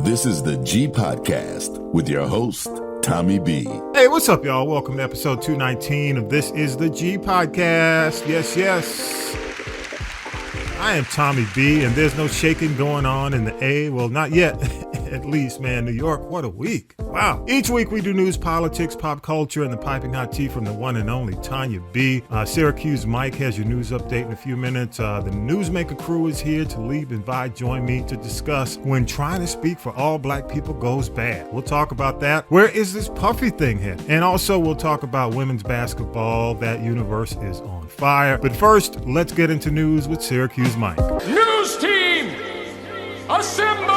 This is the G Podcast with your host, Tommy B. Hey, what's up, y'all? Welcome to episode 219 of This is the G Podcast. Yes. I am Tommy B, and there's no shaking going on in the A. Well, not yet. At least, man. New York, what a week. Wow. Each week we do news, politics, pop culture, and the piping hot tea from the one and only Tonya B. Syracuse Mike has your news update in a few minutes. The Newsmaker crew is here. Talib and Vi join me to discuss when trying to speak for all black people goes bad. We'll talk about that. Where is this puffy thing headed? And also we'll talk about women's basketball. That universe is on fire. But first, let's get into news with Syracuse Mike. News team, assemble!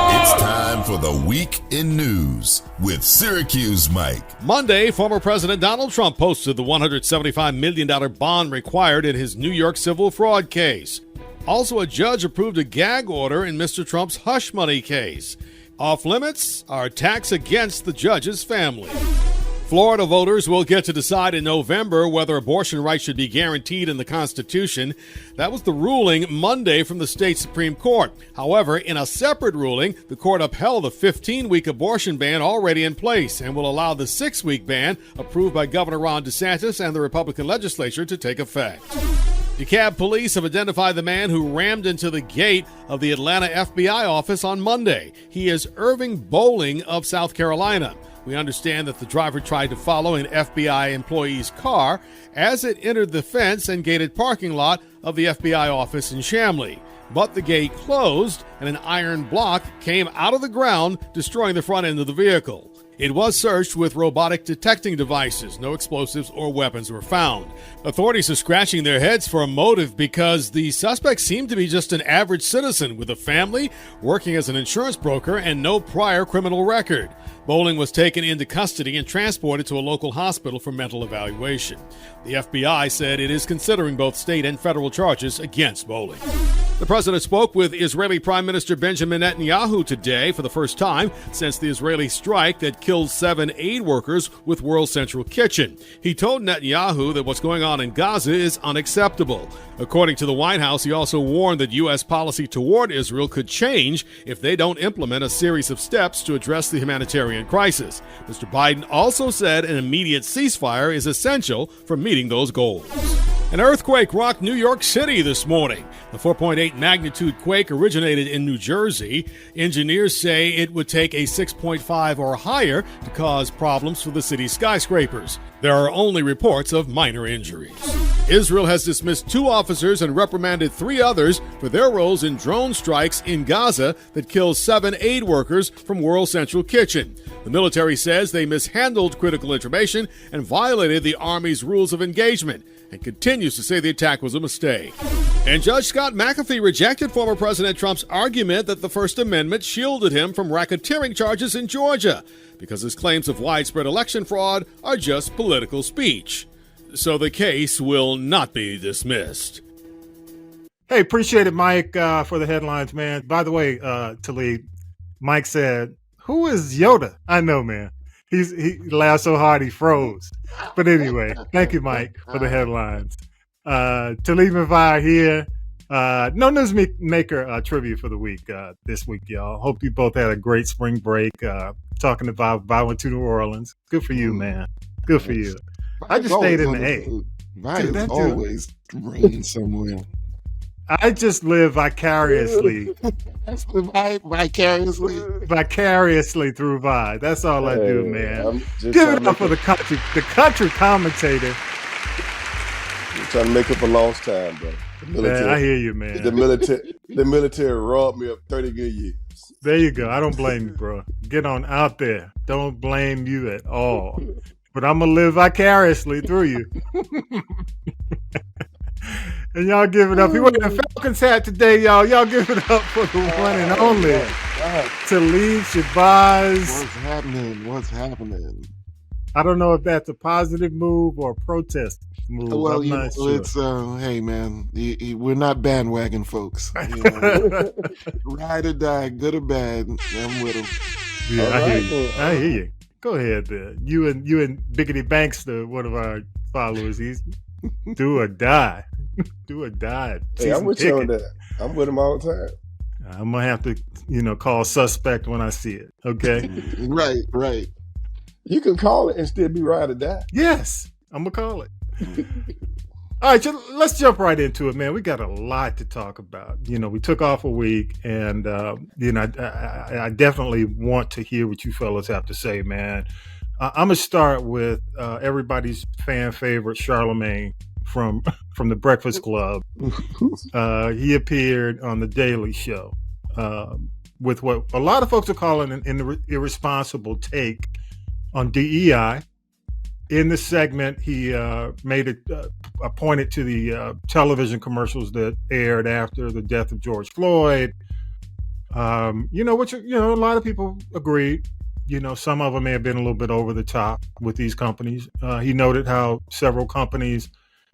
It's time for the Week in News with Syracuse Mike. Monday, former President Donald Trump posted the $175 million bond required in his New York civil fraud case. Also, a judge approved a gag order in Mr. Trump's hush money case. Off limits are attacks against the judge's family. Florida voters will get to decide in November whether abortion rights should be guaranteed in the Constitution. That was the ruling Monday from the state Supreme Court. However, in a separate ruling, the court upheld the 15-week abortion ban already in place and will allow the 6-week ban approved by Governor Ron DeSantis and the Republican legislature to take effect. DeKalb police have identified the man who rammed into the gate of the Atlanta FBI office on Monday. He is Irving Bowling of South Carolina. We understand that the driver tried to follow an FBI employee's car as it entered the fence and gated parking lot of the FBI office in Chamblee. But the gate closed and an iron block came out of the ground, destroying the front end of the vehicle. It was searched with robotic detecting devices. No explosives or weapons were found. Authorities are scratching their heads for a motive because the suspect seemed to be just an average citizen with a family, working as an insurance broker, and no prior criminal record. Bowling was taken into custody and transported to a local hospital for mental evaluation. The FBI said it is considering both state and federal charges against Bowling. The president spoke with Israeli Prime Minister Benjamin Netanyahu today for the first time since the Israeli strike that killed 7 aid workers with World Central Kitchen. He told Netanyahu that what's going on in Gaza is unacceptable. According to the White House, he also warned that U.S. policy toward Israel could change if they don't implement a series of steps to address the humanitarian crisis. Mr. Biden also said an immediate ceasefire is essential for meeting those goals. An earthquake rocked New York City this morning. The 4.8 magnitude quake originated in New Jersey. Engineers say it would take a 6.5 or higher to cause problems for the city's skyscrapers. There are only reports of minor injuries. Israel has dismissed 2 officers and reprimanded 3 others for their roles in drone strikes in Gaza that killed 7 aid workers from World Central Kitchen. The military says they mishandled critical information and violated the Army's rules of engagement, and continues to say the attack was a mistake. And Judge Scott McAfee rejected former President Trump's argument that the First Amendment shielded him from racketeering charges in Georgia because his claims of widespread election fraud are just political speech. So the case will not be dismissed. Hey, appreciate it, Mike, for the headlines, man. By the way, Talib, Mike said, "Who is Yoda?" I know, man. He laughed so hard he froze. But anyway, thank you, Mike, for the headlines. Talib and Vi here. No Newsmaker trivia for the week this week, y'all. Hope you both had a great spring break. Talking about Vi went to New Orleans. Good for you, man. Good for you. I just stayed in the A. Vi is always rain somewhere. I just live vicariously. Vicariously through Vi. That's all I do, man. Give it up for the country commentator. I'm trying to make up a lost time, bro. Man, I hear you, man. The military robbed me of 30 good years. There you go. I don't blame you, bro. Get on out there. Don't blame you at all. But I'm going to live vicariously through you. And y'all give it up. He wearing a Falcons hat today, y'all. Y'all give it up for the one and only Talib Shabazz. What's happening? I don't know if that's a positive move or a protest move. Well, I'm not sure. It's hey man, we're not bandwagon folks. You know? Ride or die, good or bad, I'm with them. Yeah, I hear you. Go ahead, there. You and Biggity Bankster, one of our followers. He's do or die. Do or die. Hey, I'm with you on that. I'm with him all the time. I'm gonna have to, call suspect when I see it. Okay. Right. You can call it and still be ride or die. Yes, I'm gonna call it. All right, let's jump right into it, man. We got a lot to talk about. We took off a week, and I definitely want to hear what you fellas have to say, man. I'm gonna start with everybody's fan favorite, Charlamagne from the Breakfast Club. He appeared on the Daily Show with what a lot of folks are calling an irresponsible take on DEI. In the segment, he made it pointed to the television commercials that aired after the death of George Floyd. Which a lot of people agreed. Some of them may have been a little bit over the top with these companies. He noted how several companies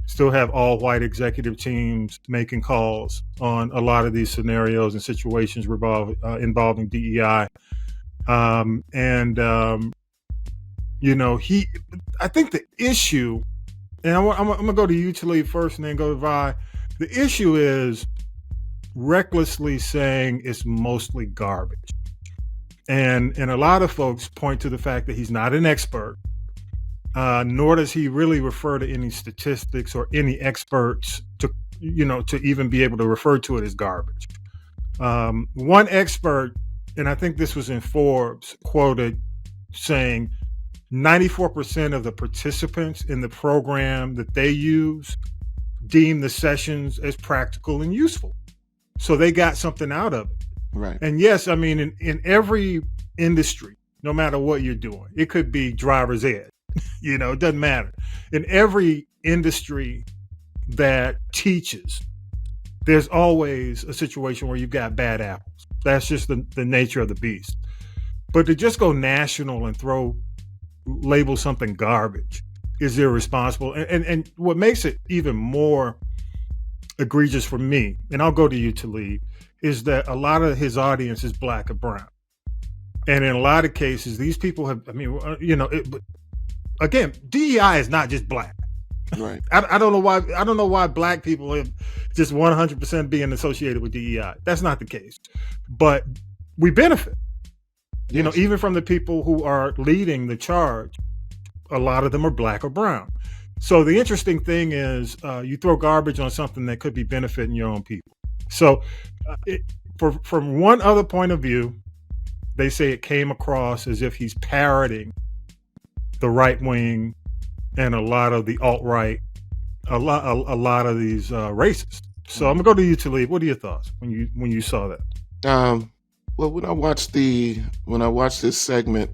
still have all-white executive teams making calls on a lot of these scenarios and situations involving DEI. I think the issue, and I'm going to go to you, Talib, first and then go to Vi. The issue is recklessly saying it's mostly garbage. And a lot of folks point to the fact that he's not an expert, nor does he really refer to any statistics or any experts to even be able to refer to it as garbage. One expert, and I think this was in Forbes, quoted saying 94% of the participants in the program that they use deem the sessions as practical and useful. So they got something out of it. Right. And yes, I mean, in every industry, no matter what you're doing, it could be driver's ed, it doesn't matter. In every industry that teaches, there's always a situation where you've got bad apples. That's just the nature of the beast. But to just go national and label something garbage is irresponsible. And what makes it even more egregious for me, and I'll go to you, Talib, is that a lot of his audience is Black or brown. And in a lot of cases, these people have, again, DEI is not just Black. Right. I don't know why Black people have just 100% being associated with DEI. That's not the case. But we benefit. Yes. Even from the people who are leading the charge, a lot of them are Black or brown. So the interesting thing is you throw garbage on something that could be benefiting your own people. So from one other point of view, they say it came across as if he's parroting the right wing and a lot of the alt-right, a lot of these racists. So I'm gonna go to you, Talib. What are your thoughts when you saw that? Well, when I watched this segment,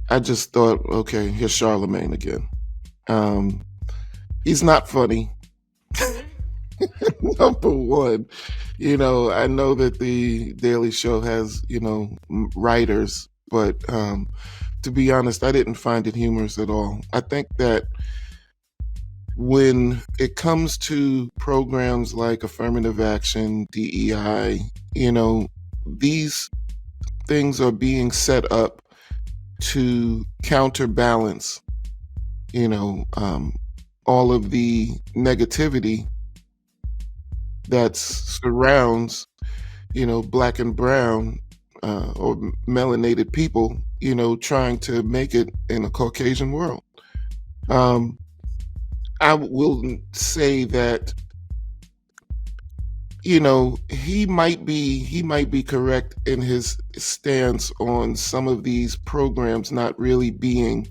I just thought, okay, here's Charlamagne again. He's not funny. Number one, I know that the Daily Show has, writers, but to be honest, I didn't find it humorous at all. I think that when it comes to programs like affirmative action, DEI, these things are being set up to counterbalance, all of the negativity that surrounds, Black and brown or melanated people, trying to make it in a Caucasian world. I will say that, he might be correct in his stance on some of these programs not really being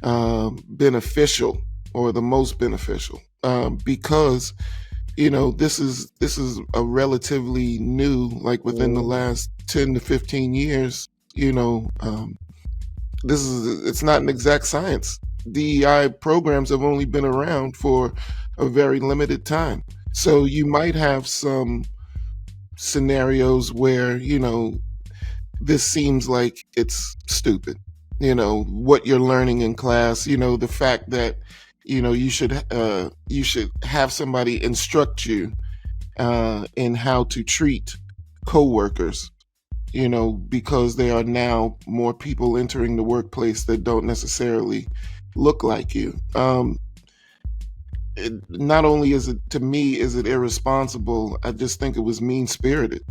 beneficial or the most beneficial, because this is a relatively new, like within the last 10 to 15 years, it's not an exact science. DEI programs have only been around for a very limited time. So you might have some scenarios where, this seems like it's stupid. What you're learning in class, the fact that, you should have somebody instruct you in how to treat coworkers, because there are now more people entering the workplace that don't necessarily look like you. not only is it, to me, is it irresponsible, I just think it was mean-spirited.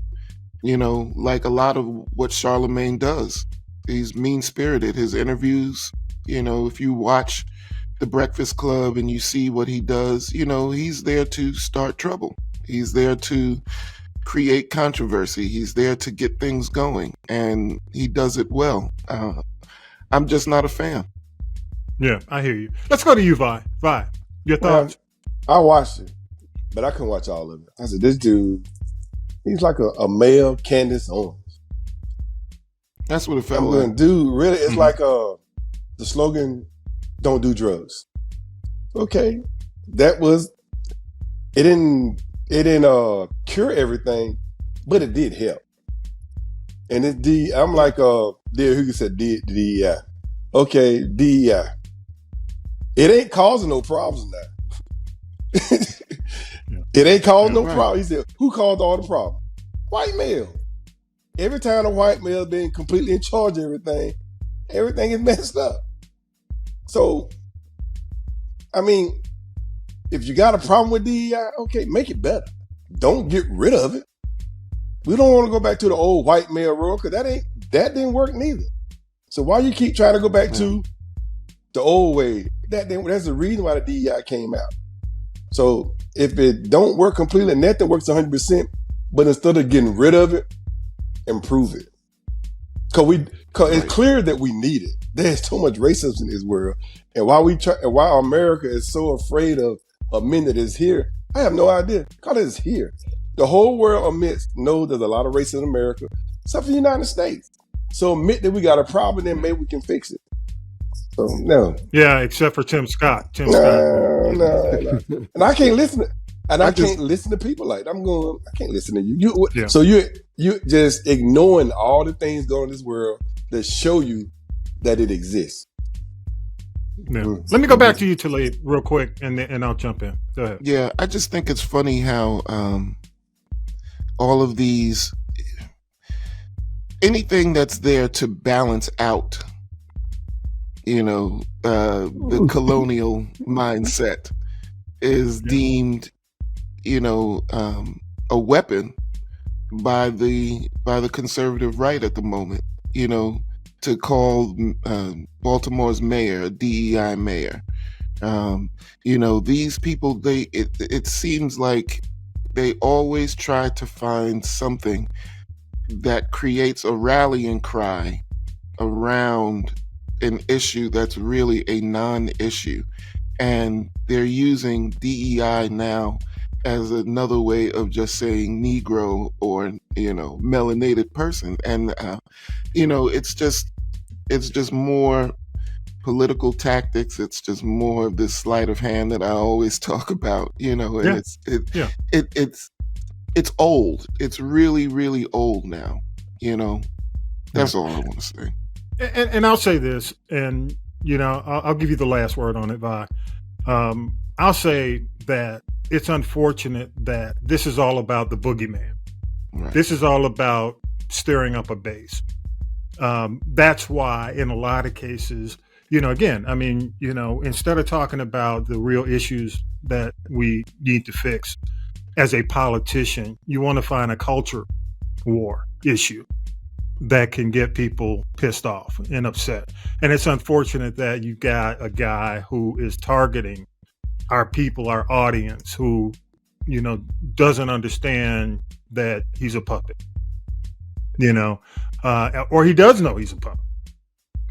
Like a lot of what Charlamagne does. He's mean-spirited. His interviews, if you watch The Breakfast Club and you see what he does, he's there to start trouble. He's there to create controversy. He's there to get things going, and he does it well. I'm just not a fan. Yeah, I hear you. Let's go to you, Vi. Vi, your thoughts? I watched it, but I couldn't watch all of it. I said, this dude, he's like a male Candace Owens. That's what it felt like. Dude, really, it's like the slogan, don't do drugs. Okay. It didn't cure everything, but it did help. And I'm like, who said DEI? Okay, DEI. It ain't causing no problems now. It ain't causing no problem. He said, who caused all the problems? White male. Every time a white male been completely in charge of everything is messed up. So, I mean, if you got a problem with DEI, okay, make it better. Don't get rid of it. We don't want to go back to the old white male rule because that didn't work neither. So why you keep trying to go back to the old way? That's the reason why the DEI came out. So if it don't work completely, nothing works 100%, but instead of getting rid of it, improve it. Cause it's clear that we need it. There's so much racism in this world, and why America is so afraid of men that is here, I have no idea. Cause it's here. The whole world knows there's a lot of racism in America, except for the United States. So admit that we got a problem, then maybe we can fix it. So no. Yeah, except for Tim Scott. No. And I can't listen. I can't listen to people like that. I can't listen to you. So you just ignoring all the things going on in this world that show you that it exists. Yeah. Let me go back to you, Talib, real quick, and I'll jump in. Go ahead. Yeah, I just think it's funny how all of these, anything that's there to balance out, the colonial mindset is deemed, a weapon by the conservative right at the moment, to call Baltimore's mayor a DEI mayor. These people, it seems like they always try to find something that creates a rallying cry around an issue that's really a non-issue. And they're using DEI now as another way of just saying Negro or, melanated person. And, it's just more political tactics. It's just more of this sleight of hand that I always talk about, and it's old. It's really, really old now, That's all I want to say. And I'll say this, and, I'll give you the last word on it, Vi. I'll say that it's unfortunate that this is all about the boogeyman. Right. This is all about stirring up a base. That's why in a lot of cases, instead of talking about the real issues that we need to fix as a politician, you want to find a culture war issue that can get people pissed off and upset. And it's unfortunate that you got a guy who is targeting our people, our audience, who, doesn't understand that he's a puppet, or he does know he's a puppet,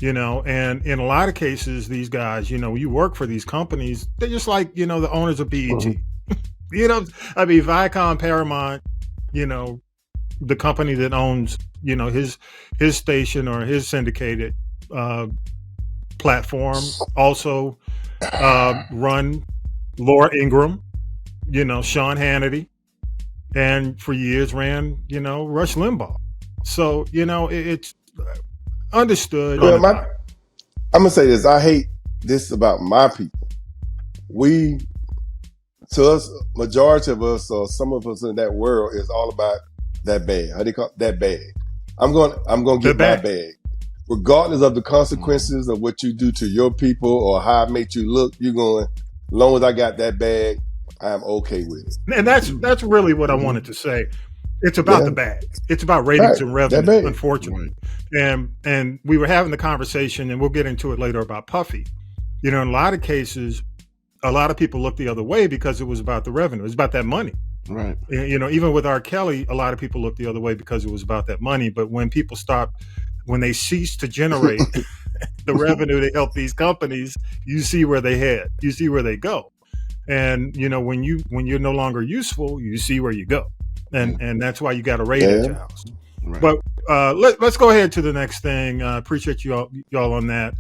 and in a lot of cases, these guys, you work for these companies, they're just like, the owners of BET, Viacom, Paramount, the company that owns, his station or his syndicated platform also run Laura Ingraham, Sean Hannity, and for years ran, Rush Limbaugh. So, it's understood. Well, I'm going to say this. I hate this about my people. To us, majority of us, or some of us in that world, is all about that bag. How do you call it? That bag. I'm going to get my bag. Regardless of the consequences of what you do to your people or how it makes you look, you're going, long as I got that bag, I'm okay with it. And that's really what I wanted to say. It's about the bag. It's about ratings and revenue, unfortunately. And we were having the conversation, and we'll get into it later, about Puffy. In a lot of cases, a lot of people look the other way because it was about the revenue. It's about that money. Right. Even with R. Kelly, a lot of people look the other way because it was about that money. But when people when they cease to generate the revenue to help these companies, you see where they head. You see where they go. And when you're no longer useful, you see where you go. And that's why you got a ratings house. Right. But let's go ahead to the next thing. Appreciate y'all on that.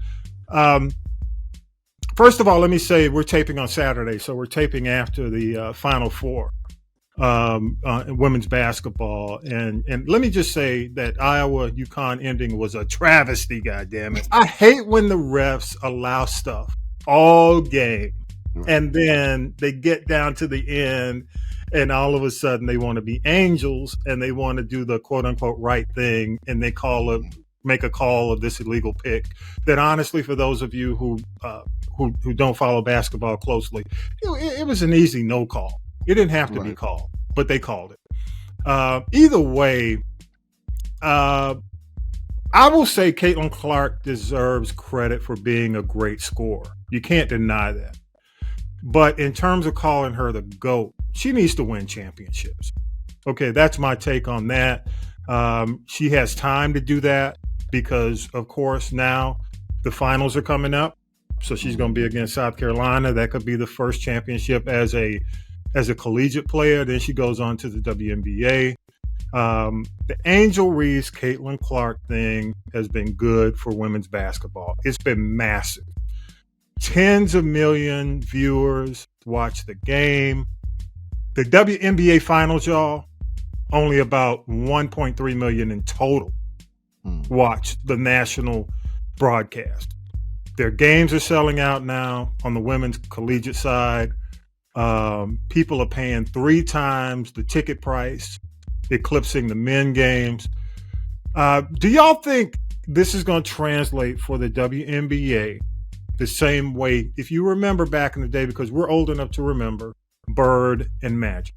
First of all, let me say we're taping on Saturday, so we're taping after the Final Four in women's basketball. And let me just say that Iowa-UConn ending was a travesty, goddammit. I hate when the refs allow stuff all game, and then they get down to the end, and all of a sudden they want to be angels, and they want to do the quote-unquote right thing, and they make a call of this illegal pick that, honestly, for those of you who don't follow basketball closely, it was an easy no call. It didn't have to be called, but they called it. Either way, I will say Caitlin Clark deserves credit for being a great scorer. You can't deny that. But in terms of calling her the GOAT, she needs to win championships. Okay, that's my take on that. She has time to do that because, of course, now the finals are coming up. So she's going to be against South Carolina. That could be the first championship as a collegiate player. Then she goes on to the WNBA. The Angel Reese, Caitlin Clark thing has been good for women's basketball. It's been massive. Tens of million viewers watch the game. The WNBA finals, y'all, only about 1.3 million in total watch the national broadcast. Their games are selling out now on the women's collegiate side. People are paying 3 times the ticket price, eclipsing the men games. Do y'all think this is going to translate for the WNBA the same way? If you remember back in the day, because we're old enough to remember Bird and Magic.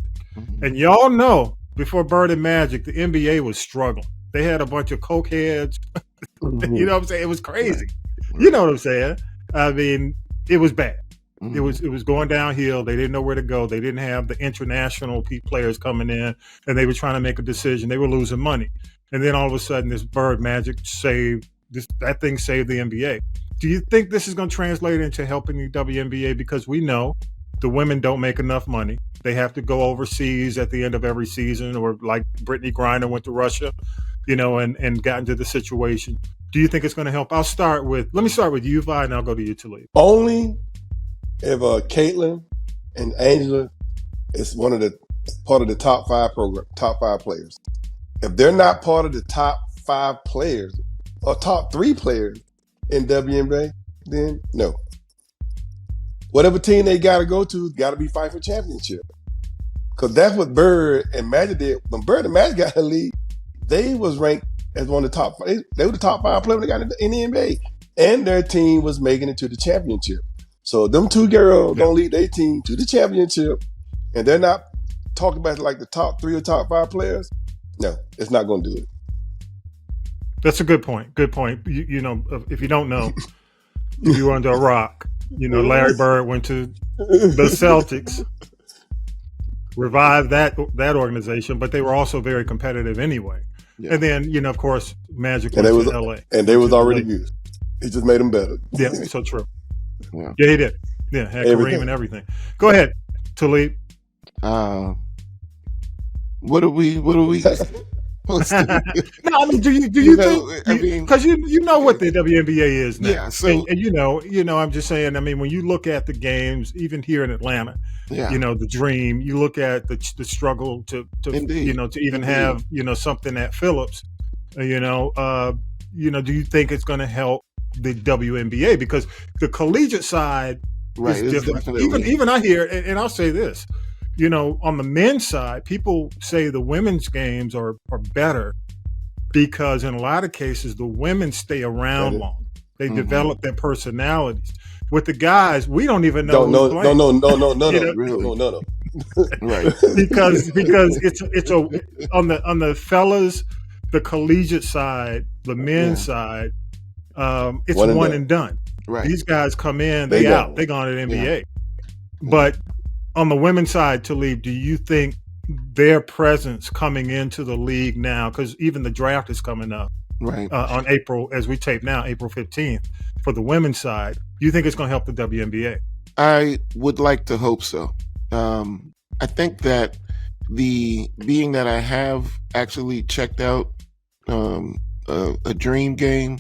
And y'all know, before Bird and Magic, the NBA was struggling. They had a bunch of coke heads. You know what I'm saying? It was crazy. You know what I'm saying? I mean, it was bad. It was going downhill. They didn't know where to go. They didn't have the international players coming in, and they were trying to make a decision. They were losing money. And then all of a sudden, this Bird Magic saved the NBA. Do you think this is going to translate into helping the WNBA? Because we know the women don't make enough money. They have to go overseas at the end of every season, or like Brittany Griner went to Russia, and got into the situation. Do you think it's going to help? Let me start with you, Vi, and I'll go to you, Talib. Only if Caitlin and Angela is part of the top 5 players. If they're not part of the top 5 players or top 3 players in WNBA, then no. Whatever team they got to go to, got to be fighting for championship. Because that's what Bird and Magic did. When Bird and Magic got in the league, they was ranked as one of the top 5. They were the top 5 players they got in the NBA. And their team was making it to the championship. So them 2 girls don't lead their team to the championship, and they're not talking about like the top 3 or top 5 players. No, it's not going to do it. That's a good point. Good point. If you don't know, if you were under a rock, Larry Bird went to the Celtics, revived that organization, but they were also very competitive anyway. Yeah. And then, of course, Magic went to LA. And they was already good. He just made them better. Yeah, so true. Yeah, he did. Yeah, had Kareem and everything. Go ahead, Talib. What do we? No, I mean, do you think? Because you know what the WNBA is now. Yeah. So and I'm just saying. I mean, when you look at the games, even here in Atlanta, the dream. You look at the struggle to even have something at Phillips. Do you think it's going to help the WNBA? Because the collegiate side is different. Even I hear, and I'll say this. On the men's side, people say the women's games are better because in a lot of cases, the women stay around long. They develop their personalities. with the guys, we don't even know who's playing. No. Right. because it's on the fellas, the collegiate side, the men's side, it's one and done. Right. These guys come in, they out, they gone to the NBA. Yeah. But on the women's side, Talib, do you think their presence coming into the league now, because even the draft is coming up on April, as we tape now, April 15th, for the women's side, do you think it's going to help the WNBA? I would like to hope so. I think that being that I have actually checked out a dream game,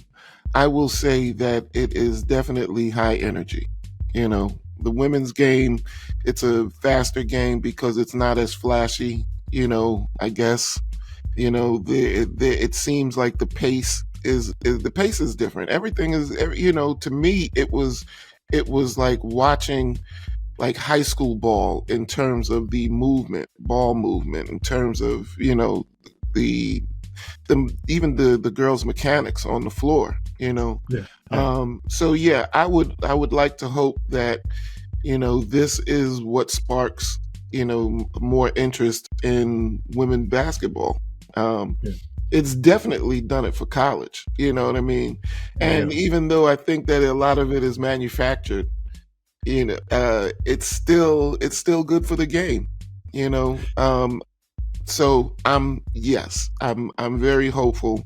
I will say that it is definitely high energy. You know, the women's game, it's a faster game because it's not as flashy, you know, I guess. You know, it seems like the pace is different. Everything is, you know, to me, it was like watching like high school ball in terms of the ball movement, in terms of, you know, even the girls' mechanics on the floor, you know. So yeah, I would like to hope that, you know, this is what sparks, you know, more interest in women basketball. It's definitely done it for college, you know what I mean? And even though I think that a lot of it is manufactured, you know, it's still good for the game, you know. So I'm very hopeful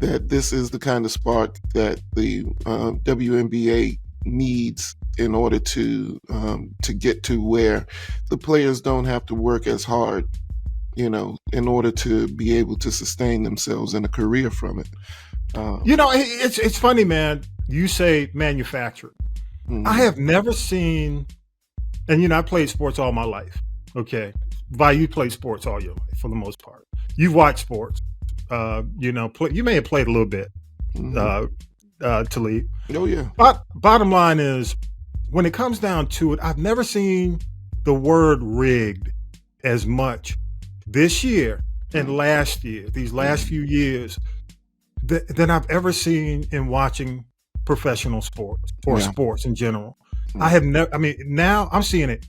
that this is the kind of spark that the WNBA needs in order to get to where the players don't have to work as hard, you know, in order to be able to sustain themselves in a career from it. You know, it's funny, man. You say manufactured. Mm-hmm. I have never seen, and you know, I played sports all my life. Okay, you played sports all your life for the most part. You've watched sports. You know, you may have played a little bit. Talib. Oh yeah. But bottom line is, when it comes down to it, I've never seen the word rigged as much this year and last year, these last few years, than I've ever seen in watching professional sports or sports in general. I have never, I mean, now I'm seeing it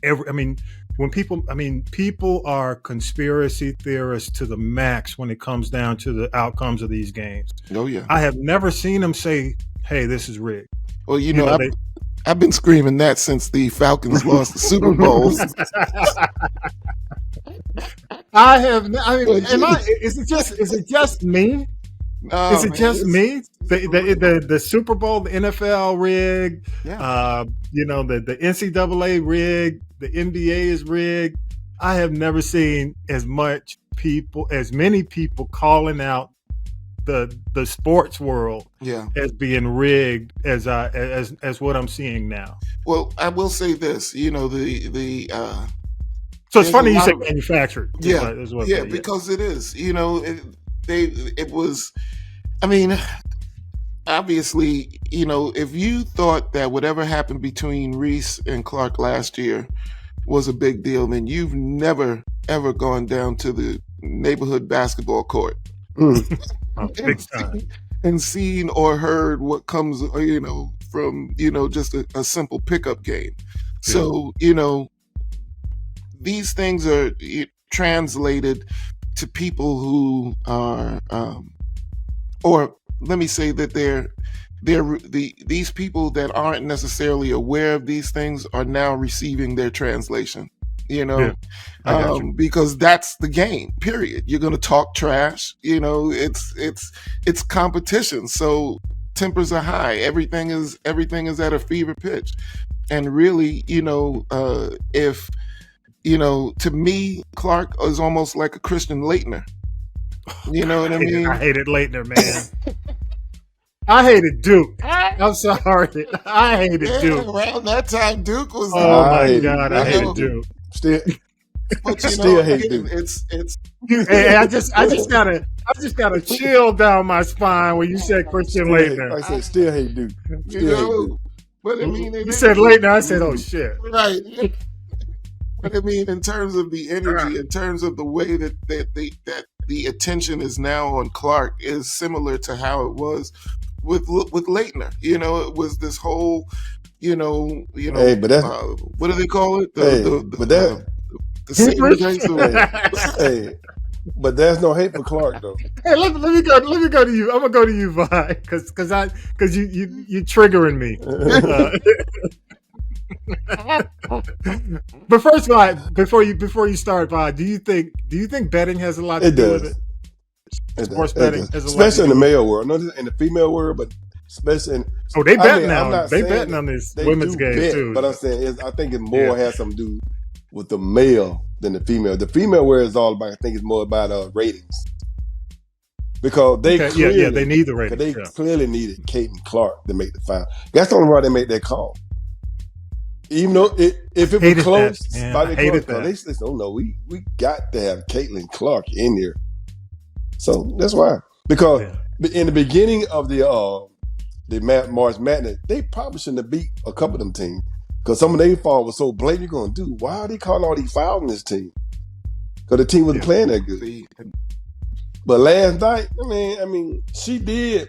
when people are conspiracy theorists to the max when it comes down to the outcomes of these games. Oh yeah. I have never seen them say, hey, this is rigged. Well, you know I've been screaming that since the Falcons lost the Super Bowl. I have. I mean, is it just me? No, is it just me? The Super Bowl, the NFL rigged. Yeah. You know, the NCAA rigged. The NBA is rigged. I have never seen as many people calling out the sports world as being rigged as what I'm seeing now. Well, I will say this, you know, so it's funny you say manufactured. Because it is, you know, it was, I mean, obviously, you know, if you thought that whatever happened between Reese and Clark last year was a big deal, then you've never ever gone down to the neighborhood basketball court. Big time. And seen or heard what comes, you know, from, you know, just a simple pickup game. So, you know, these things are translated to people who are, or let me say that these people that aren't necessarily aware of these things are now receiving their translation. You know, because that's the game, period. You're going to talk trash, you know, it's competition. So tempers are high. Everything is at a fever pitch. And really, you know, if, you know, to me, Clark is almost like a Christian Leitner. You know what I mean? I hated Leitner, man. I hated Duke. I'm sorry. I hated Duke. Around that time, Duke was. Oh my God, I hated Duke. Still hate Duke. It's. Hey, I just got a chill down my spine when you said Christian Leitner. I said still hate Duke. But I mean, you said Leitner. I said, oh shit. Right. But I mean, in terms of the energy, in terms of the way that the attention is now on Clark is similar to how it was with Leitner. You know, it was this whole, Hey, but that's what do they call it? but The senior days. hey, but there's no hate for Clark though. Hey, let me go to you. I'm gonna go to you, Vi, because you triggering me. But first, Vi, before you start, Vi, do you think betting has a lot to do with it? Sports betting, especially in the male world, not in the female world, but especially in. They bet now. They betting on this women's game too. But I'm saying, I think it more has something to do with the male than the female. The female world is all about. I think it's more about ratings, because they they need the ratings. They clearly needed Kate and Clark to make the final. That's the only why they made that call. Even though if it was close, they said, "Oh no, we got to have Caitlin Clark in here." So that's why, because in the beginning of the March Madness, they probably shouldn't have beat a couple of them teams, because some of their fall was so blatant. You're going, dude, why are they calling all these fouls on this team? Because the team wasn't playing that good. But last night, I mean, she did.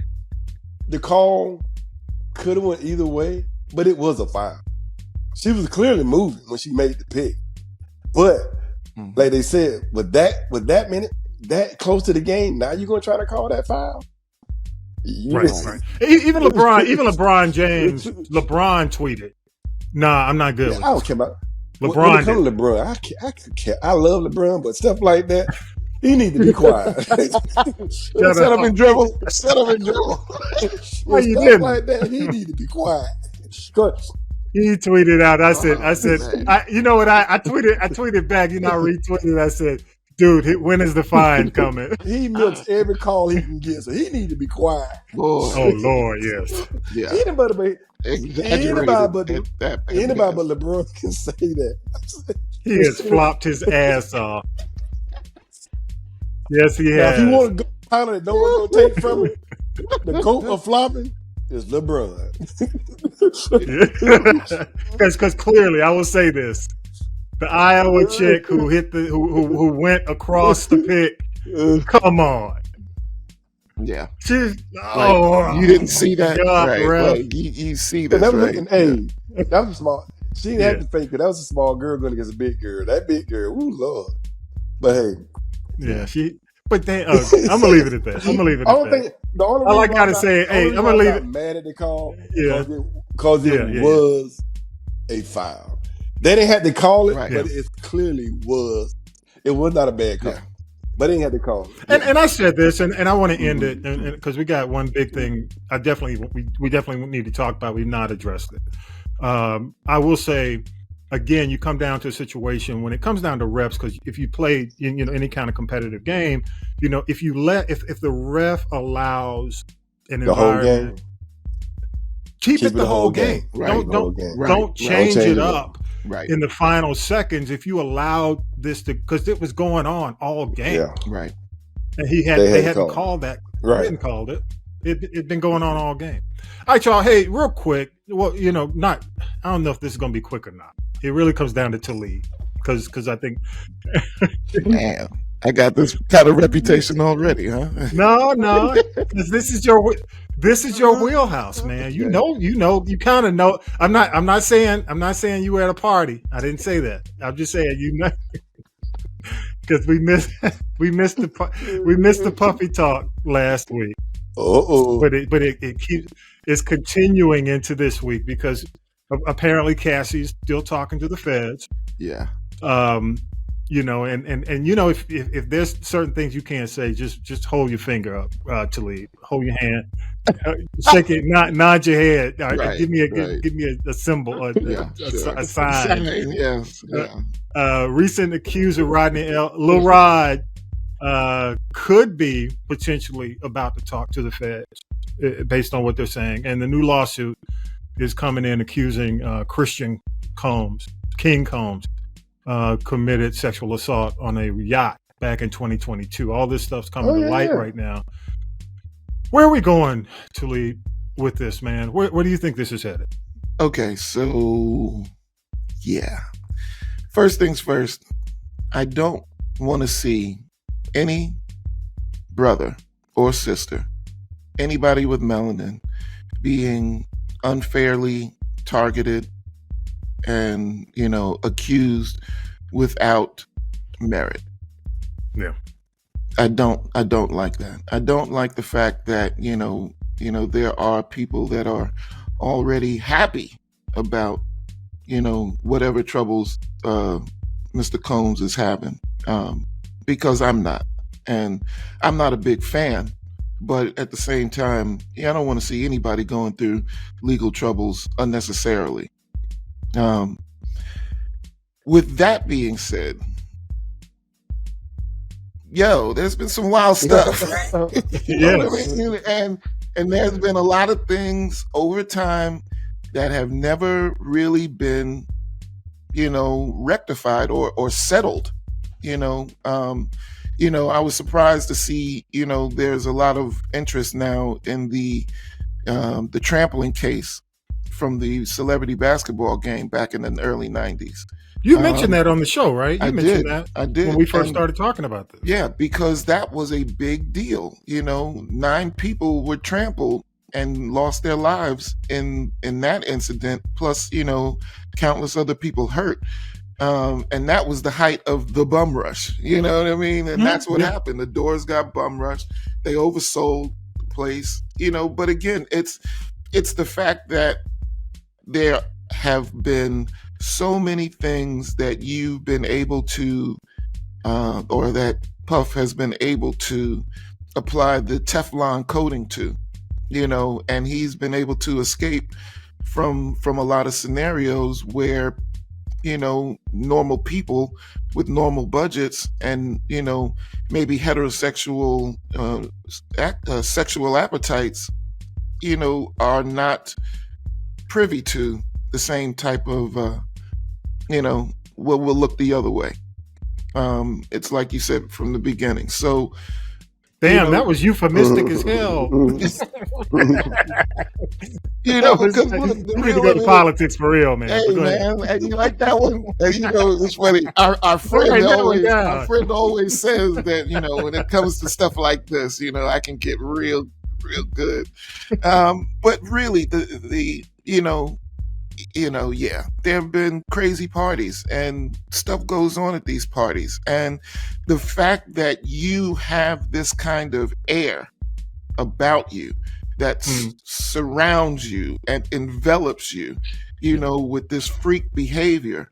The call could have went either way, but it was a foul. She was clearly moving when she made the pick. But like they said, with that minute, that close to the game, now you're gonna try to call that foul? Right. Even LeBron James, LeBron tweeted, "Nah, I'm not good." I don't care about LeBron. When it comes to LeBron, I love LeBron, but stuff like that, he need to be quiet. Set up and dribble. Well, you didn't. Like that, he need to be quiet. He tweeted out. I said, you know what? I tweeted back. I retweeted. I said, dude, when is the fine coming? He milks every call he can get, so he need to be quiet. Boy. Oh Lord, yes. Yeah. Anybody but LeBron can say that. He has flopped his ass off. Yes, he has. Now, if you want to go pilot it, no one's gonna take from it. The coat of flopping is LeBron. Because clearly, I will say this: the Iowa chick who who went across the pick. Come on. Yeah. You didn't see that, right? Right. You see this, that was right? That was small. She didn't have to fake it. That was a small girl going against a big girl. That big girl, ooh Lord. But hey, yeah, But then I'm gonna leave it at that. The only all I gotta say, hey, I'm gonna leave it. Mad at the call, because it was a foul. They didn't have to call it, Right. but it clearly was. It was not a bad call, but they didn't have to call it. And I said this, and I want to end it, because we got one big thing. We definitely need to talk about. We've not addressed it. I will say, again, you come down to a situation when it comes down to reps, because if you play any kind of competitive game, if the ref allows an environment, keep it the whole game. Right. Don't change it up right in the final seconds. If you allowed this because it was going on all game, right, and they hadn't called that, right? Hadn't called it. It'd been going on all game. All right, y'all. Hey, real quick. Well, I don't know if this is going to be quick or not. It really comes down to Talib, because I think. Man, I got this kind of reputation already, huh? No, because this is your wheelhouse, man. You kind of know. I'm not saying you were at a party. I didn't say that. I'm just saying because we missed the puppy talk last week. But it's continuing into this week, because apparently Cassie's still talking to the feds. Yeah. If there's certain things you can't say, just hold your finger up, Talib. Hold your hand, shake it, nod your head. Right, give me a symbol, a sign. Yes. Recent accuser Lil Rod could be potentially about to talk to the feds, based on what they're saying, and the new lawsuit is coming in accusing Christian King Combs. Committed sexual assault on a yacht back in 2022. All this stuff's coming to light right now. Where are we going, Talib, with this, man? Where do you think this is headed? Okay, so first things first, I don't want to see any brother or sister, anybody with melanin, being unfairly targeted and, accused without merit. Yeah. I don't like that. I don't like the fact that, there are people that are already happy about, whatever troubles Mr. Combs is having, because I'm not. And I'm not a big fan. But at the same time, I don't want to see anybody going through legal troubles unnecessarily. With that being said, there's been some wild stuff. You know what I mean? And there's been a lot of things over time that have never really been, rectified or settled. I was surprised to see, there's a lot of interest now in the trampling case from the celebrity basketball game back in the early 90s. You mentioned that on the show, right? I did when we first started talking about this. Yeah, because that was a big deal. 9 people were trampled and lost their lives in that incident, plus, countless other people hurt. And that was the height of the bum rush. You know what I mean? And that's what happened. The doors got bum rushed. They oversold the place. But again, it's the fact that there have been so many things that you've been able to, or that Puff has been able to apply the Teflon coating to, and he's been able to escape from a lot of scenarios where, normal people with normal budgets and, maybe heterosexual sexual appetites, are not privy to the same type of, will look the other way. It's like you said from the beginning. So, damn, that was euphemistic as hell. Because you need to go to politics for real, man. Hey, man, and you like that one? And, it's funny. Our friend always says that when it comes to stuff like this, I can get real good. But really, there have been crazy parties and stuff goes on at these parties. And the fact that you have this kind of air about you that surrounds you and envelops you, with this freak behavior,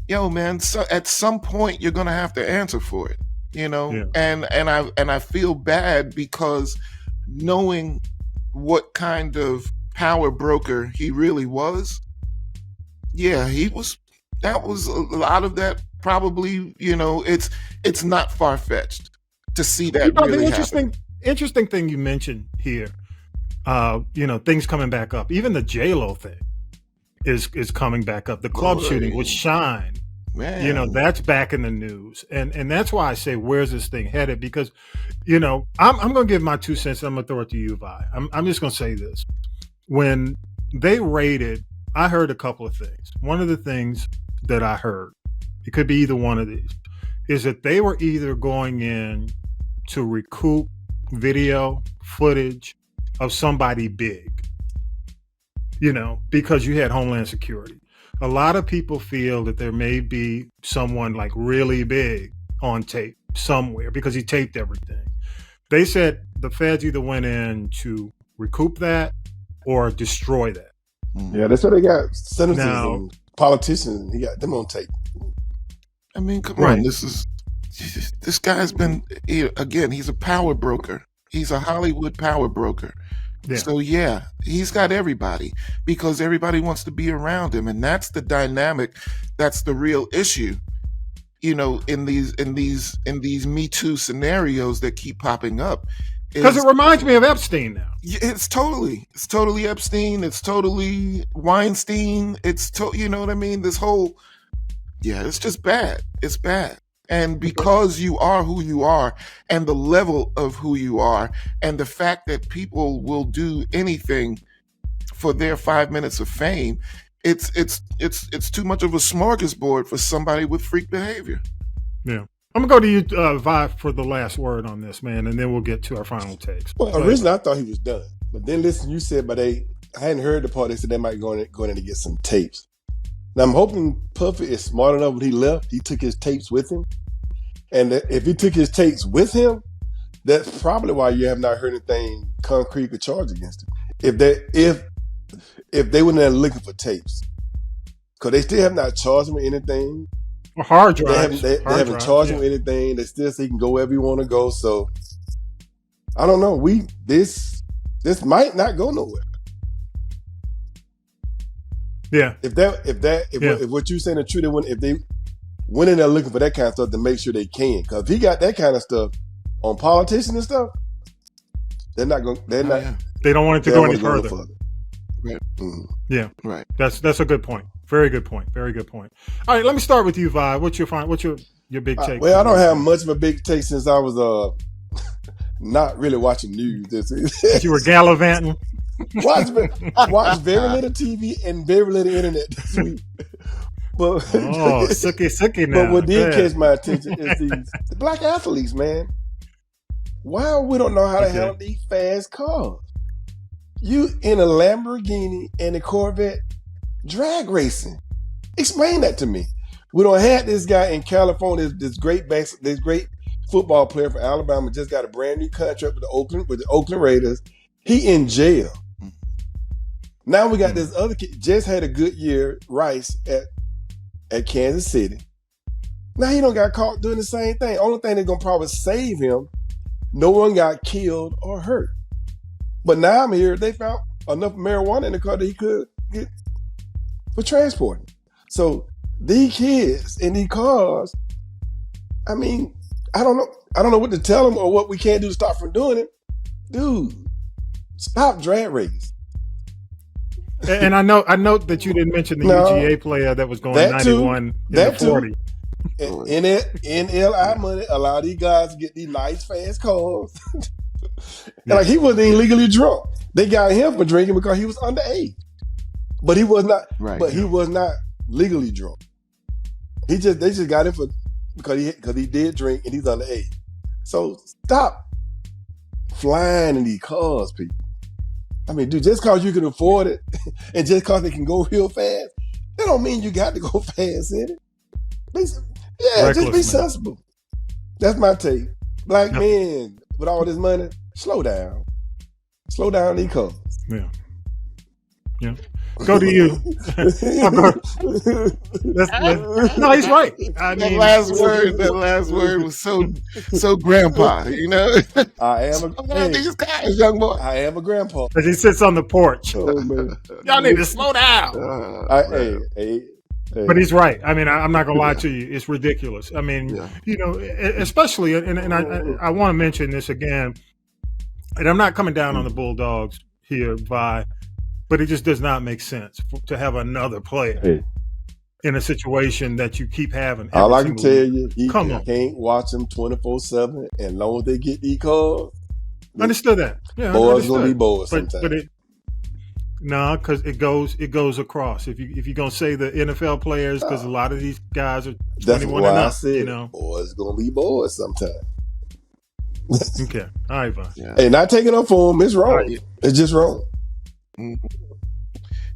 man, so at some point you're going to have to answer for it, and I feel bad because knowing what kind of power broker he really was, that was a lot of that probably, it's not far-fetched to see that really happen. Interesting thing you mentioned here, things coming back up. Even the J-Lo thing is coming back up. The club shooting with Shine, man. That's back in the news. And that's why I say, where's this thing headed? Because, I'm going to give my 2 cents. I'm going to throw it to you, Vi. I'm just going to say this. When they raided, I heard a couple of things. One of the things that I heard, it could be either one of these, is that they were either going in to recoup video footage of somebody big, because you had Homeland Security. A lot of people feel that there may be someone like really big on tape somewhere because he taped everything. They said the feds either went in to recoup that or destroy that. Yeah, that's why they got senators and politicians. He got them on tape. I mean, come on, this guy's been, again, he's a power broker. He's a Hollywood power broker. Yeah. So he's got everybody because everybody wants to be around him. And that's the dynamic. That's the real issue, in these Me Too scenarios that keep popping up. Because it reminds me of Epstein now. It's totally Epstein. It's totally Weinstein. You know what I mean? This whole, it's just bad. It's bad. And because you are who you are and the level of who you are and the fact that people will do anything for their 5 minutes of fame, it's too much of a smorgasbord for somebody with freak behavior. Yeah. I'm going to go to you, Vi, for the last word on this, man, and then we'll get to our final takes. Well, originally I thought he was done. But then listen, you said, but I hadn't heard the part. They said they might go in to get some tapes. Now I'm hoping Puffy is smart enough when he left. He took his tapes with him, and if he took his tapes with him, that's probably why you have not heard anything concrete or charge against him. If they were there looking for tapes, because they still have not charged him with anything. Or hard drives. They haven't charged him with anything. They still say he can go wherever you want to go. So I don't know. This might not go nowhere. Yeah. If what you're saying is true, if they went in there looking for that kind of stuff to make sure they can, because if he got that kind of stuff on politicians and stuff, they're not going. They don't want it to go any further. Right. Mm-hmm. Yeah. Right. That's a good point. Very good point. Very good point. All right, let me start with you, Vi. What's your big take? Well, I don't have much of a big take since I was not really watching news. You were gallivanting. Watched very little TV and very little internet this week. But sucky now. But what did catch my attention is the black athletes, man. Wow, we don't know how to handle these fast cars. You in a Lamborghini and a Corvette drag racing. Explain that to me. We don't have this guy in California, this great football player from Alabama, just got a brand new contract with the Oakland Raiders. He in jail. Now we got this other kid, just had a good year, Rice, at Kansas City. Now he don't got caught doing the same thing. Only thing that's gonna probably save him, no one got killed or hurt. But now I'm here, they found enough marijuana in the car that he could get for transporting. So these kids in these cars, I mean, I don't know what to tell them or what we can't do to stop from doing it. Dude, stop drag race. And I note that you didn't mention the UGA player that was going 91 in the 40. NLI money allow these guys to get these nice fast cars. Like he wasn't even legally drunk. They got him for drinking because he was underage. But he was not. Right. But he was not legally drunk. They just got him for because he did drink and he's underage. So stop flying in these cars, people. I mean, dude, just because you can afford it and just because they can go real fast, that don't mean you got to go fast in it. Just be sensible. That's my take. Black men with all this money, slow down. Slow down these cars. Yeah. Go to you. No, he's right. I mean, that last word was so grandpa, you know? I am these guys, young boy. I am a grandpa. As he sits on the porch. Oh, man. Y'all need to slow down. But he's right. I mean, I'm not going to lie to you. It's ridiculous. I mean, you know, especially, and I want to mention this again, and I'm not coming down on the Bulldogs here, Vi, but it just does not make sense to have another player in a situation that you keep having. All I can tell you, you can't watch them 24/7, and long as they get these calls. Understood that. Yeah, boys gonna be boys sometimes. No, because it goes across. If you're gonna say the NFL players, because a lot of these guys are 21 and up. I said, you know, boys gonna be boys sometimes. Okay, all right, Von. Hey, not taking up for them. It's wrong. Right. It's just wrong.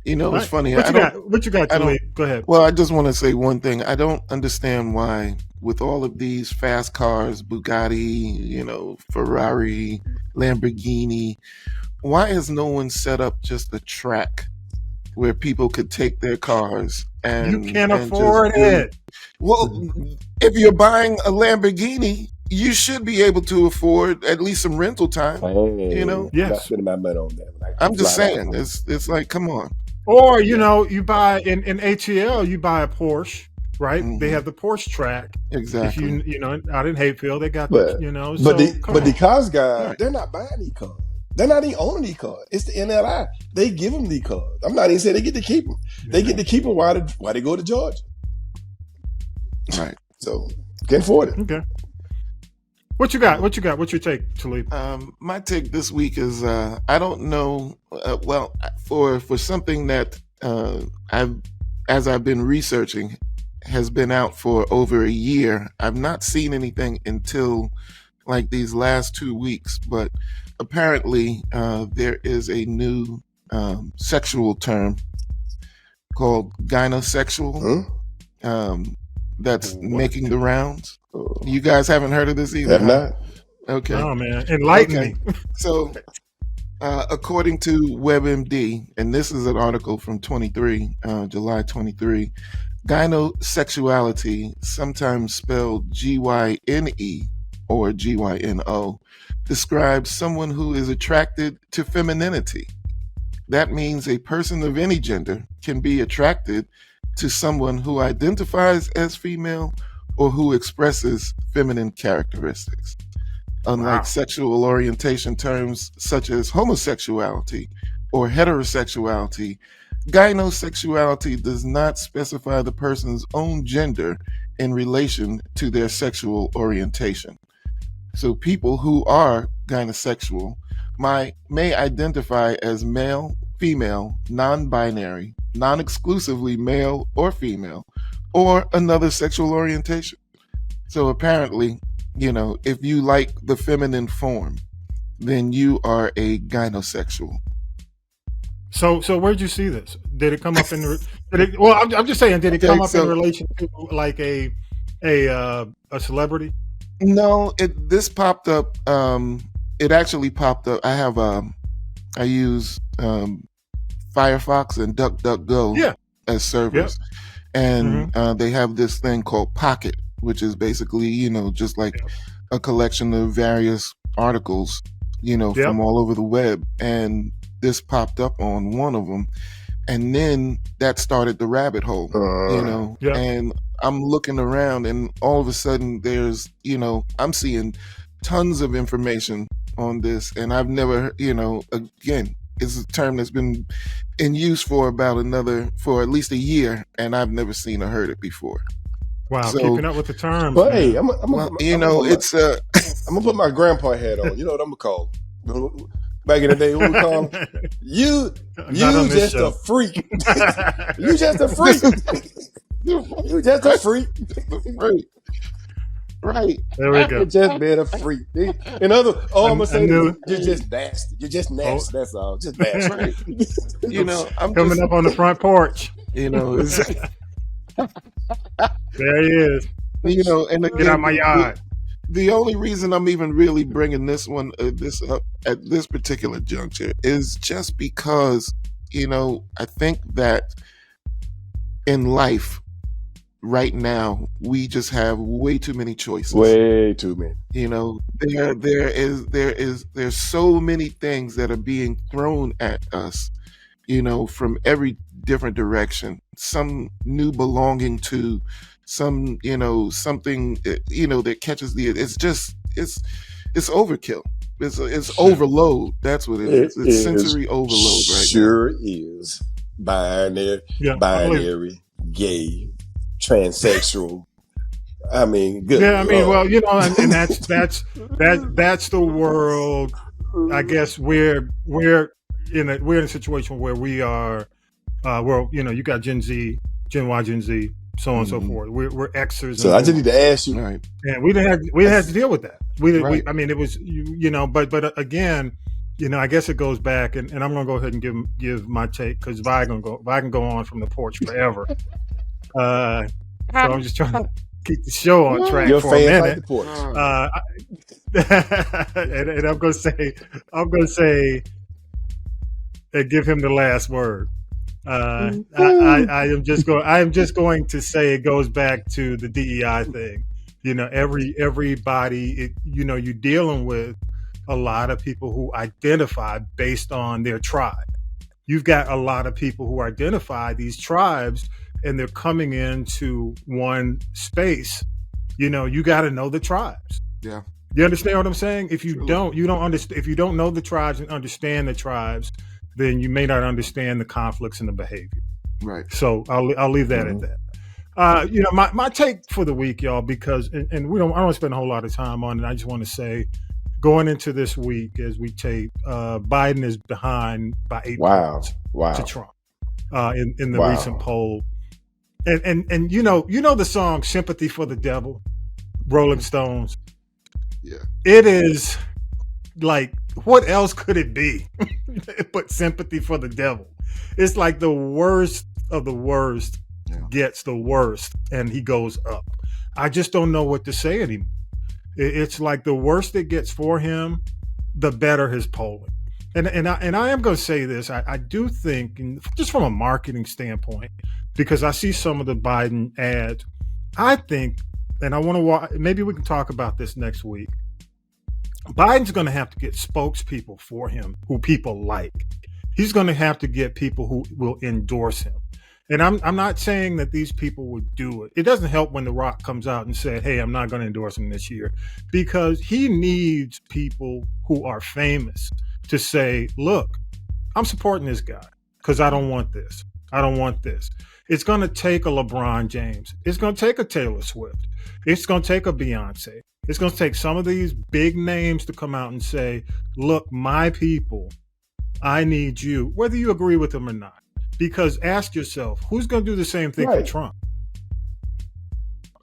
You know, it's funny. What you got, Talib? Go ahead. Well, I just want to say one thing. I don't understand why, with all of these fast cars, Bugatti, you know, Ferrari, Lamborghini, why has no one set up just a track where people could take their cars and you can't afford it? Well, if you're buying a Lamborghini, you should be able to afford at least some rental time. You know, yes. Spending my money on that. I'm just saying, it's like, come on. Or you know, you buy in ATL, you buy a Porsche, right? Mm-hmm. They have the Porsche track. Exactly. If you know, out in Hayfield, they got you know. But the cars guys, they're not buying these cars. They're not even owning these cars. It's the NLI. They give them these cars. I'm not even saying they get to keep them. They get to keep them while they go to Georgia. Right. So can't afford it. Okay. What you got? What's your take, Talib? My take this week is I don't know. Well, for something that I've been researching has been out for over a year. I've not seen anything until like these last 2 weeks, but apparently there is a new sexual term called gynosexual. That's making the rounds. You guys haven't heard of this either? Have not. Okay. Oh man, enlighten me. So, according to WebMD, and this is an article from July 23, gynosexuality, sometimes spelled GYNE or GYNO, describes someone who is attracted to femininity. That means a person of any gender can be attracted to someone who identifies as female or who expresses feminine characteristics. Unlike sexual orientation terms such as homosexuality or heterosexuality, gynosexuality does not specify the person's own gender in relation to their sexual orientation. So people who are gynosexual may identify as male, female, non-binary, non-exclusively male or female, or another sexual orientation. So apparently, if you like the feminine form, then you are a gynosexual. So where'd you see this? Did it come up in? I'm just saying, did it come up in relation to like a celebrity? No, this popped up. It actually popped up. I use Firefox and DuckDuckGo as servers, and they have this thing called Pocket, which is basically just like a collection of various articles, from all over the web. And this popped up on one of them, and then that started the rabbit hole, and I'm looking around, and all of a sudden there's, I'm seeing tons of information on this, and I've never, again, it's a term that's been in use for at least a year, and I've never seen or heard it before. Wow, so, keeping up with the terms. But hey, I'm it's I'm gonna put my grandpa hat on. You know what I'm gonna call him? Back in the day, what we call him? You just a freak. You just a freak. You just a freak. Right. There we go. You just been a freak. In other, I'm gonna say, you're just nasty. You're just nasty. That's all. Just nasty. Right. I'm coming up on the front porch. It's, there he is. And again, get out my yard. The only reason I'm even really bringing this up at this particular juncture is just because, I think that in life right now, we just have way too many choices. Way too many. There's so many things that are being thrown at us, from every different direction. Some new belonging to, some something that catches it's overkill. It's overload. That's what it is. It's sensory overload right sure now. Is binary, gay, transsexual. I mean, good. Yeah, I mean, well, and that's the world. I guess we're in a situation where we are. You got Gen Z, Gen Y, Gen Z, so on and so forth. We're Xers. So I just need to ask you, right? And we didn't have to deal with that. It was but again, I guess it goes back, and I'm gonna go ahead and give my take, because Vi can go on from the porch forever. So I'm just trying to keep the show on track for a minute. Like the porch. And I'm gonna say, and give him the last word. I am just going to say it goes back to the DEI thing. Everybody, you're dealing with a lot of people who identify based on their tribe. You've got a lot of people who identify these tribes, and they're coming into one space. You got to know the tribes. Yeah. You understand what I'm saying? If you don't understand, if you don't know the tribes and understand the tribes, then you may not understand the conflicts and the behavior. Right. So I'll leave that at that. My take for the week, y'all, because I don't spend a whole lot of time on it. I just want to say, going into this week as we tape, Biden is behind by 8 points to Trump in the recent poll. And the song "Sympathy for the Devil," Rolling Stones. Yeah. It is like What else could it be but sympathy for the devil? It's like the worst of the worst gets the worst, and he goes up. I just don't know what to say anymore. It's like the worse it gets for him, the better his polling. And I am going to say this. I do think, just from a marketing standpoint, because I see some of the Biden ads, I think, and I want to maybe we can talk about this next week. Biden's going to have to get spokespeople for him who people like. He's going to have to get people who will endorse him. And I'm not saying that these people would do it. It doesn't help when The Rock comes out and said, hey, I'm not going to endorse him this year, because he needs people who are famous to say, look, I'm supporting this guy because I don't want this. I don't want this. It's going to take a LeBron James. It's going to take a Taylor Swift. It's going to take a Beyonce. It's going to take some of these big names to come out and say, look, my people, I need you, whether you agree with them or not. Because ask yourself, who's going to do the same thing for Trump?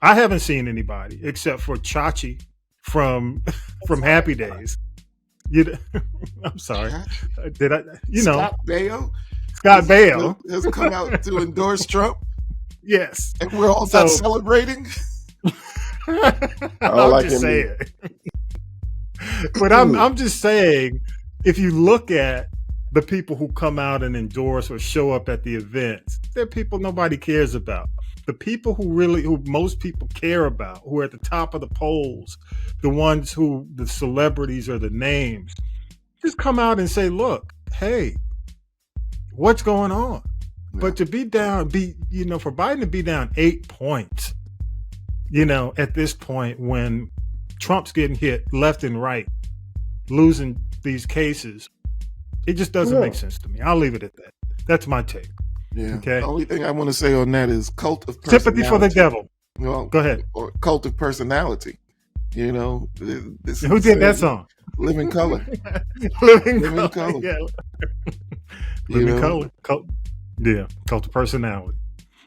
I haven't seen anybody except for Chachi from Happy Days. I'm sorry. Did I? Scott Baio. Scott Baio has come out to endorse Trump. Yes, and we're all celebrating. I'm just saying. But I'm just saying, if you look at the people who come out and endorse or show up at the events, they're people nobody cares about. The people who most people care about, who are at the top of the polls, the ones who the celebrities or the names, just come out and say, look, hey, what's going on? Yeah. But to for Biden to be down 8 points, at this point when Trump's getting hit left and right, losing these cases, it just doesn't make sense to me. I'll leave it at that. That's my take. Yeah. Okay. The only thing I want to say on that is cult of personality. Sympathy for the devil. Well, go ahead. Or cult of personality. Who did that song? Living Color. Living Color. Yeah. Living Color. Cult of personality.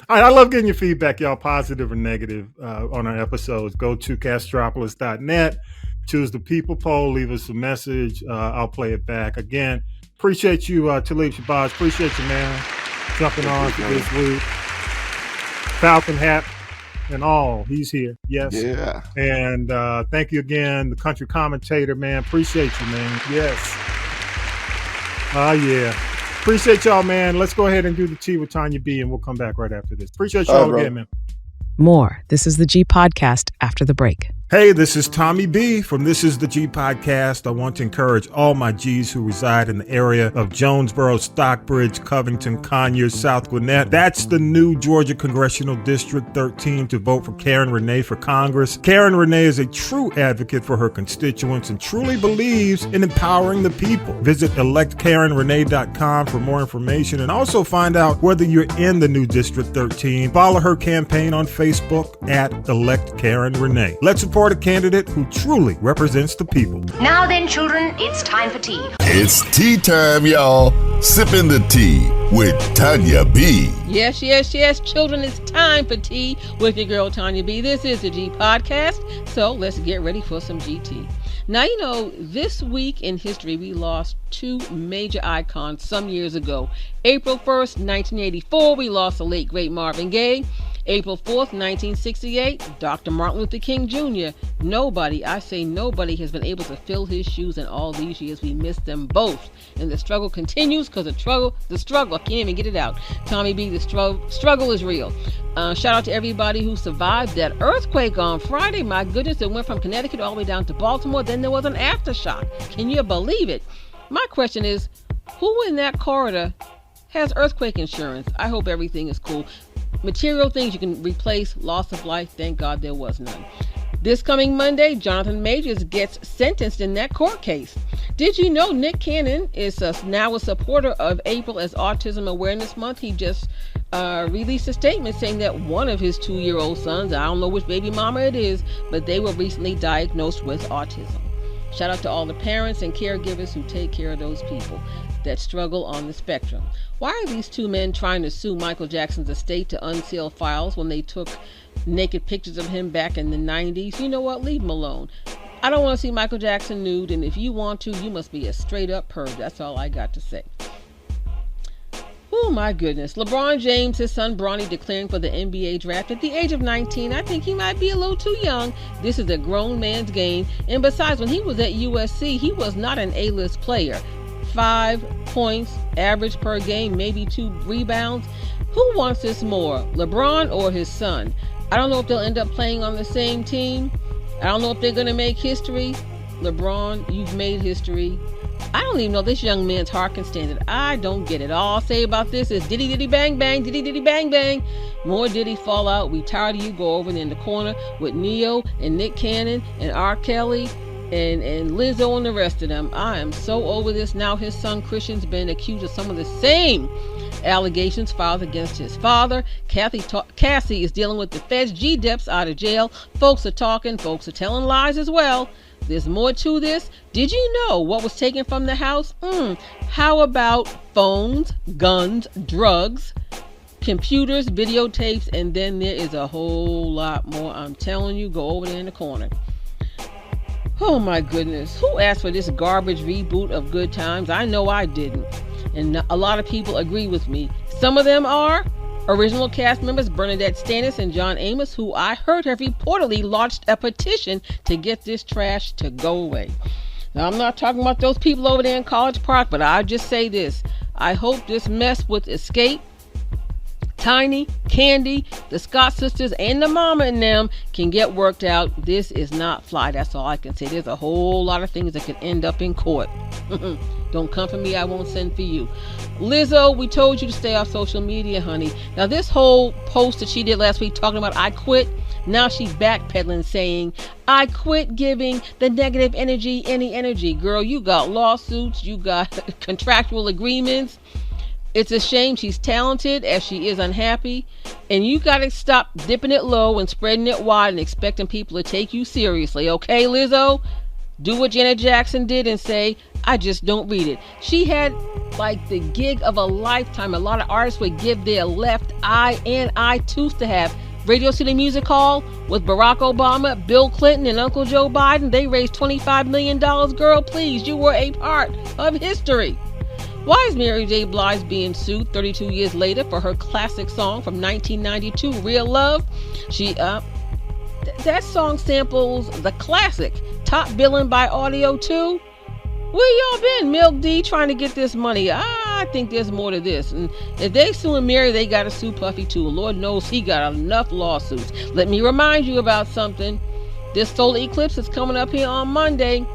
All right, I love getting your feedback, y'all, positive or negative, on our episodes. Go to castropolis.net. Choose the people poll, leave us a message. I'll play it back. Again, appreciate you, Talib Shabazz. Appreciate you, man, jumping on for this week. Falcon hat and all. He's here. Yes. Yeah. And thank you again, the country commentator, man. Appreciate you, man. Yes. Yeah. Appreciate y'all, man. Let's go ahead and do the tea with Tonya B, and we'll come back right after this. Appreciate y'all again, man. More. This is the G Podcast after the break. Hey, this is Tommy B from This Is the G Podcast. I want to encourage all my G's who reside in the area of Jonesboro, Stockbridge, Covington, Conyers, South Gwinnett. That's the new Georgia Congressional District 13 to vote for Karen Renee for Congress. Karen Renee is a true advocate for her constituents and truly believes in empowering the people. Visit electkarenrenee.com for more information and also find out whether you're in the new District 13. Follow her campaign on Facebook at Elect Karen Renee. Let's support a candidate who truly represents the people. Now then, children, it's time for tea. It's tea time, y'all. Sippin' the tea with Tonya B. Yes, children, it's time for tea with your girl Tonya B. This is the G Podcast, so let's get ready for some GT. Now, this week in history, we lost two major icons some years ago. April 1st, 1984, we lost the late, great Marvin Gaye. April 4th, 1968, Dr. Martin Luther King Jr. Nobody, I say nobody, has been able to fill his shoes in all these years. We miss them both. And the struggle continues because the struggle, I can't even get it out. Tommy B, the struggle is real. Shout out to everybody who survived that earthquake on Friday. My goodness, it went from Connecticut all the way down to Baltimore. Then there was an aftershock. Can you believe it? My question is, who in that corridor has earthquake insurance? I hope everything is cool. Material things you can replace, loss of life, thank God there was none. This coming Monday, Jonathan Majors gets sentenced in that court case. Did you know Nick Cannon is now a supporter of April as Autism Awareness Month? He just released a statement saying that one of his 2-year-old sons, I don't know which baby mama it is, but they were recently diagnosed with autism. Shout out to all the parents and caregivers who take care of those people that struggle on the spectrum. Why are these two men trying to sue Michael Jackson's estate to unseal files when they took naked pictures of him back in the 90s? You know what? Leave them alone. I don't want to see Michael Jackson nude, and if you want to, you must be a straight up perv. That's all I got to say. Oh my goodness. LeBron James, his son Bronny, declaring for the NBA draft at the age of 19. I think he might be a little too young. This is a grown man's game. And besides, when he was at USC, he was not an A-list player. 5 points average per game, maybe 2 rebounds. Who wants this more, LeBron or his son? I don't know if they'll end up playing on the same team. I don't know if they're going to make history. LeBron, you've made history. I don't even know this young man's heart can stand it. I don't get it. All I'll say about this is diddy diddy bang bang, diddy diddy bang bang. More Diddy fallout. We tired of you. Go over in the corner with Neo and Nick Cannon and R. Kelly and Lizzo and the rest of them. I am so over this now. His son Christian's been accused of some of the same allegations filed against his father. Cassie is dealing with the feds. G-Dep's out of jail. Folks are talking. Folks are telling lies as well. There's more to this. Did you know what was taken from the house? How about phones, guns, drugs, computers, videotapes, and then there is a whole lot more. I'm telling you, go over there in the corner. Oh my goodness. Who asked for this garbage reboot of Good Times? I know I didn't. And a lot of people agree with me. Some of them are original cast members Bernadette Stanis and John Amos, who I heard have reportedly launched a petition to get this trash to go away. Now, I'm not talking about those people over there in College Park, but I'll just say this. I hope this mess with Escape, Tiny, Candy, the Scott sisters, and the mama and them can get worked out. This is not fly. That's all I can say. There's a whole lot of things that could end up in court. Don't come for me. I won't send for you. Lizzo, we told you to stay off social media, honey. Now, this whole post that she did last week talking about I quit, now she's backpedaling saying, I quit giving the negative energy any energy. Girl, you got lawsuits. You got contractual agreements. It's a shame she's talented as she is unhappy. And you got to stop dipping it low and spreading it wide and expecting people to take you seriously. Okay, Lizzo? Do what Janet Jackson did and say, I just don't read it. She had like the gig of a lifetime. A lot of artists would give their left eye and eye tooth to have Radio City Music Hall with Barack Obama, Bill Clinton, and Uncle Joe Biden. They raised $25 million. Girl, please, you were a part of history. Why is Mary J. Blige being sued 32 years later for her classic song from 1992, Real Love? That song samples the classic Top Billin' by Audio 2. Where y'all been, Milk D, trying to get this money? I think there's more to this. And if they suing Mary, they got to sue Puffy too. Lord knows he got enough lawsuits. Let me remind you about something. This solar eclipse is coming up here on Monday.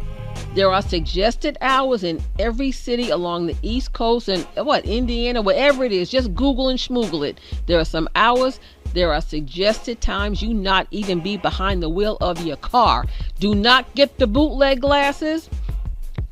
There are suggested hours in every city along the East Coast and Indiana, wherever it is. Just Google and schmoogle it. There are some hours. There are suggested times you not even be behind the wheel of your car. Do not get the bootleg glasses.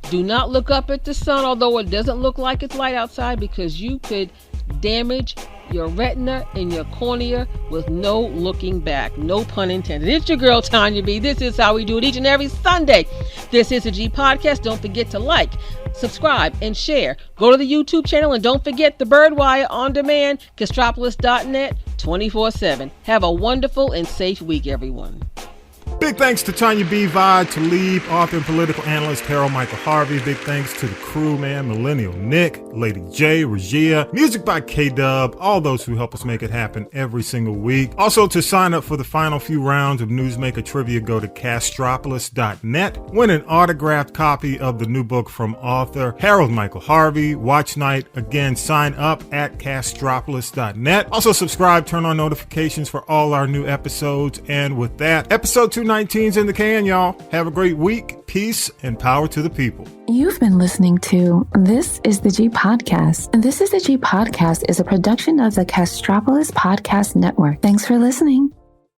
Do not look up at the sun, although it doesn't look like it's light outside, because you could damage your retina and your cornea with no looking back. No pun intended. It's your girl, Tonya B. This is how we do it each and every Sunday. This is the G Podcast. Don't forget to like, subscribe, and share. Go to the YouTube channel and don't forget the Birdwire on demand, Castropolis.net, 24/7. Have a wonderful and safe week, everyone. Big thanks to Tonya B. Vide, Talib, author and political analyst Harold Michael Harvey. Big thanks to the crew, man, Millennial Nick, Lady J, Regia, music by K-Dub, all those who help us make it happen every single week. Also, to sign up for the final few rounds of Newsmaker Trivia, go to Castropolis.net. Win an autographed copy of the new book from author Harold Michael Harvey. Watch night. Again, sign up at Castropolis.net. Also, subscribe, turn on notifications for all our new episodes. And with that, episode 219's in the can, y'all. Have a great week. Peace and power to the people. You've been listening to This is the G Podcast. This is the G Podcast is a production of the Castropolis Podcast Network. Thanks for listening.